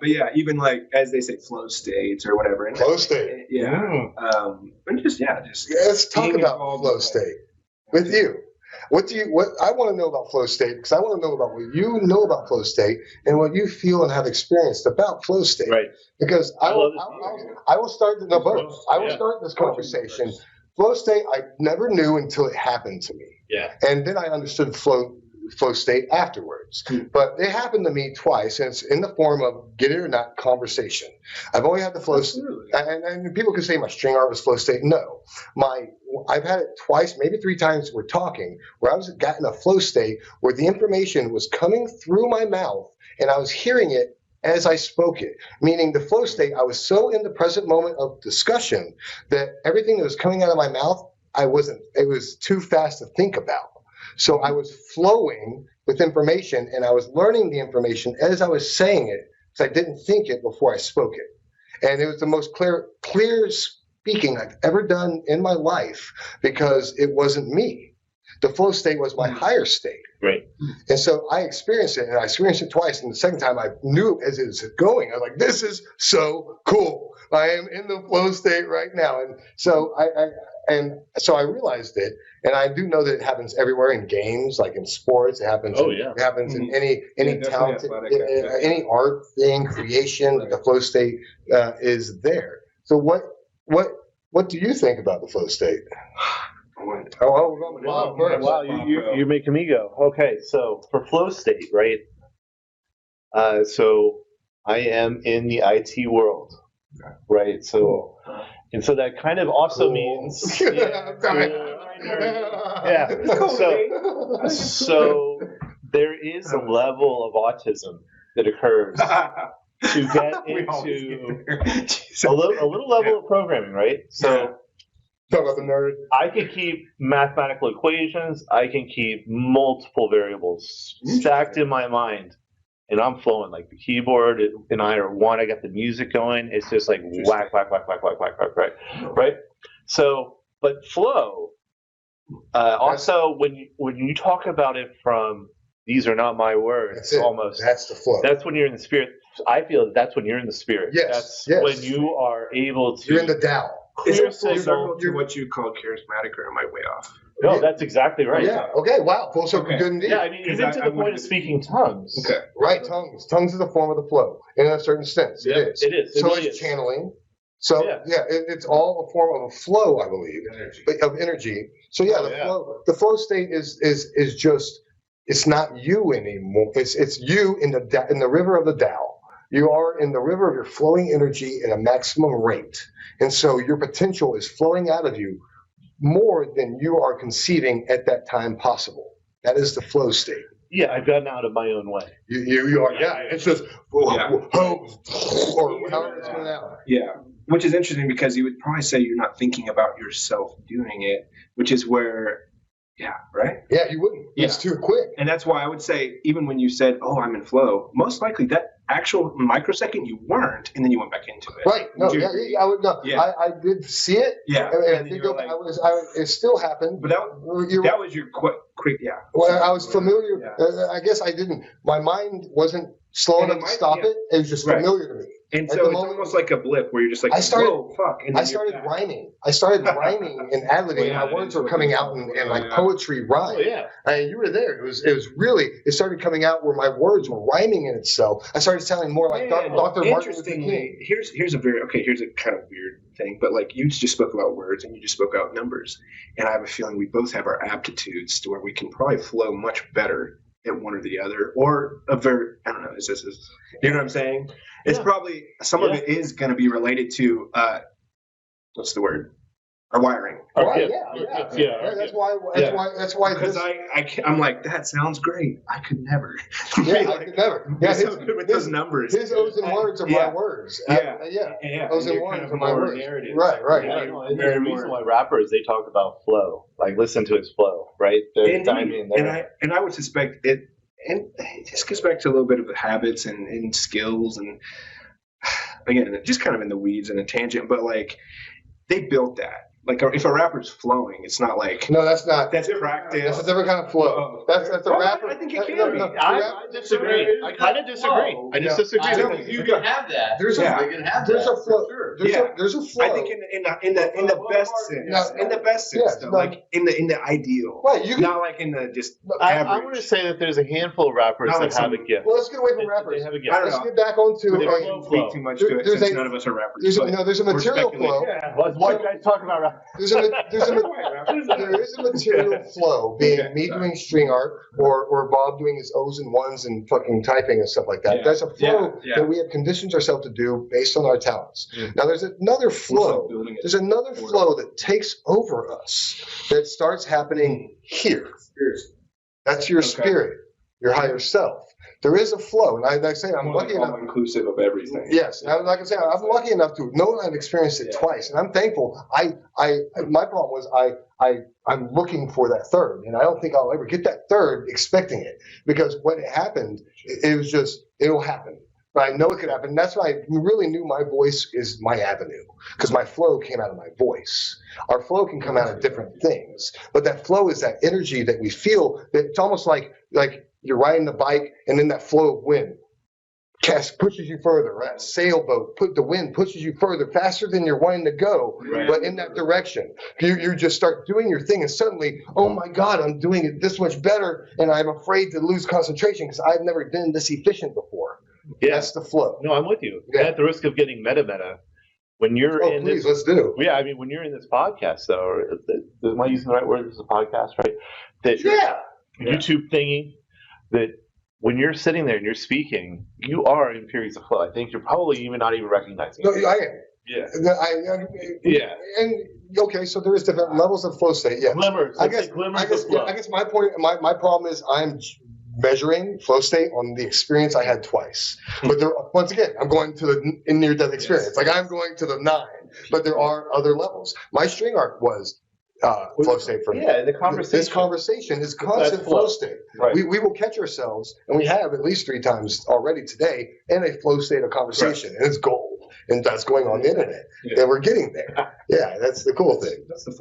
but yeah, even like as they say, flow states or whatever. And Flow state. yeah. And just Let's talk being about involved flow with state with you. What I want to know about flow state, because I want to know about what you know about flow state and what you feel and have experienced about flow state. Right. Because I will start I will start this conversation. Flow state I never knew until it happened to me. Yeah. And then I understood flow state afterwards. But it happened to me twice, and it's in the form of get it or not conversation. I've only had the flow state, and people can say my string art was flow state. No, I've had it twice, maybe 3 times. We're talking where I was gotten a flow state where the information was coming through my mouth, and I was hearing it as I spoke it. Meaning the flow state, I was so in the present moment of discussion that everything that was coming out of my mouth, it was too fast to think about. So I was flowing with information, and I was learning the information as I was saying it, because I didn't think it before I spoke it. And it was the most clear speaking I've ever done in my life, because it wasn't me. The flow state was my higher state. Right. And so I experienced it, and I experienced it twice. And the second time I knew as it was going, I was like, this is so cool. I am in the flow state right now. And so I realized it, and I do know that it happens everywhere in games, like in sports. It happens. It happens in any talent, any art thing, creation. Right. The flow state is there. So what do you think about the flow state? Wow, you're making me go. Okay, so for flow state, right? So I am in the IT world, right? So, and so that kind of also means, So there is a level of autism that occurs to get into a little level of programming, right? So. Talk about the nerd. I can keep mathematical equations. I can keep multiple variables stacked in my mind, and I'm flowing. Like the keyboard and I are one. I got the music going. It's just like whack, right? So, but flow. Also, when you talk about it from these are not my words, that's the flow. That's when you're in the spirit. I feel that's when you're in the spirit. Yes. That's when you are able to. You're in the Tao. Is it full circle to what you call charismatic, or am I way off? No, that's exactly right. Yeah. Okay. Wow. Full circle. Good indeed. Yeah. I mean, even to the point of speaking tongues. Okay. Right. Tongues. Tongues is a form of the flow in a certain sense. Yeah, it is. It is. So really it's channeling. So it's all a form of a flow, I believe, of energy. So the flow state is just it's not you anymore. It's you in the river of the Tao. You are in the river of your flowing energy at a maximum rate. And so your potential is flowing out of you more than you are conceiving at that time possible. That is the flow state. Yeah, I've gotten out of my own way. You are, It's just, or however it's going out. Yeah, which is interesting because you would probably say you're not thinking about yourself doing it, which is where, right? Yeah, you wouldn't. Yeah. It's too quick. And that's why I would say, even when you said, oh, I'm in flow, most likely that actual microsecond you weren't, and then you went back into it. Right. No, I would know. Yeah. I did see it. Yeah. And I think it still happened. But that was your quick, Well, I was familiar. I guess I didn't. My mind wasn't slow enough to stop it. It was just familiar to me. And so it's almost like a blip where you're just like, whoa, fuck. And I started rhyming. I started rhyming and ad-libbing. My words were coming out in like poetry rhyme. Oh, yeah. And you were there. It was really, it started coming out where my words were rhyming in itself. I started sounding more like Dr. Martin Luther King. Here's a kind of weird thing, but like you just spoke about words and you just spoke about numbers. And I have a feeling we both have our aptitudes to where we can probably flow much better at one or the other, or I don't know, you know what I'm saying? It's probably, some of it is going to be related to, what's the word? Our wiring. That's why. Because I'm like, that sounds great. I could never. I could never. Yeah, with those numbers. His O's and words are my words. O's and words are my words. Narrative. Right. And the reason why rappers, they talk about flow, like listen to his flow, right? And I would suspect it, and it just goes back to a little bit of the habits and skills, and again, just kind of in the weeds and a tangent, but like they built that. Like if a rapper's flowing, it's not like No, that's not. that's practice. That's a different kind of flow. That's a Well, rapper. I think it can no, be. no, I disagree. I kind of disagree. I just disagree. You can have that. There's You a can have there's that, a flow. for sure. There's a flow. I think in the best sense, No, in the best sense, yes, though, no. like in the ideal, Right, you can. not like in the just I average. want to say that there's a handful of rappers Not that like have a some- gift. Well, let's get away from They rappers. have a I gift. don't Let's know. get back onto. But they I flow, don't speak too much to it There's since a- none of us are rappers. There's a, but no, there's a we're material speculating. flow. Yeah, what you guys talking about? There is a material flow, being Okay, me sorry. doing string art or Bob doing his O's and ones and fucking typing and stuff like that. Yeah, There's a flow yeah. that we have conditioned ourselves to do based on our talents. Yeah. Now there's another flow. building it There's another forward. flow that takes over us that starts happening here. That's your Okay. spirit, your higher self. There is a flow, and I say I'm lucky enough. all inclusive of everything. Yes, and like I say, I'm lucky enough to know I've experienced it twice, and I'm thankful. My problem was I'm looking for that third, and I don't think I'll ever get that third expecting it, because when it happened, it was just it'll happen. But I know it could happen. That's why I really knew my voice is my avenue, because my flow came out of my voice. Our flow can come out of different things, but that flow is that energy that we feel. That it's almost like you're riding the bike, and then that flow of wind pushes you further. Right? A sailboat, the wind pushes you further, faster than you're wanting to go, Right. but in that direction. You just start doing your thing, and suddenly, oh my God, I'm doing it this much better, and I'm afraid to lose concentration because I've never been this efficient before. Yeah. That's the flow. No, I'm with you. Yeah. At the risk of getting meta, when you're Oh, in please, this, let's do. yeah, I mean, when you're in this podcast, though, or, am I using the right word? This is a podcast, right? That Yeah. YouTube thingy. That when you're sitting there and you're speaking, you are in periods of flow. I think you're probably even not even recognizing No, it. I am. Yeah. Yeah. And okay, so there is different levels of flow state. Yeah. Glimmers. I Let's guess, say glimmers I guess, of flow. I guess my point, my problem is I'm measuring flow state on the experience I had twice. But there, once again, I'm going to the near-death experience. Like I'm going to the 9, but there are other levels. My string art was flow state for me. Yeah, the conversation. This conversation is constant That's flow. flow state. Right. We will catch ourselves, and we have at least 3 times already today, in a flow state of conversation, and it's gold. And that's going on the internet, Yeah. and we're getting there. Yeah, that's the cool thing. That's the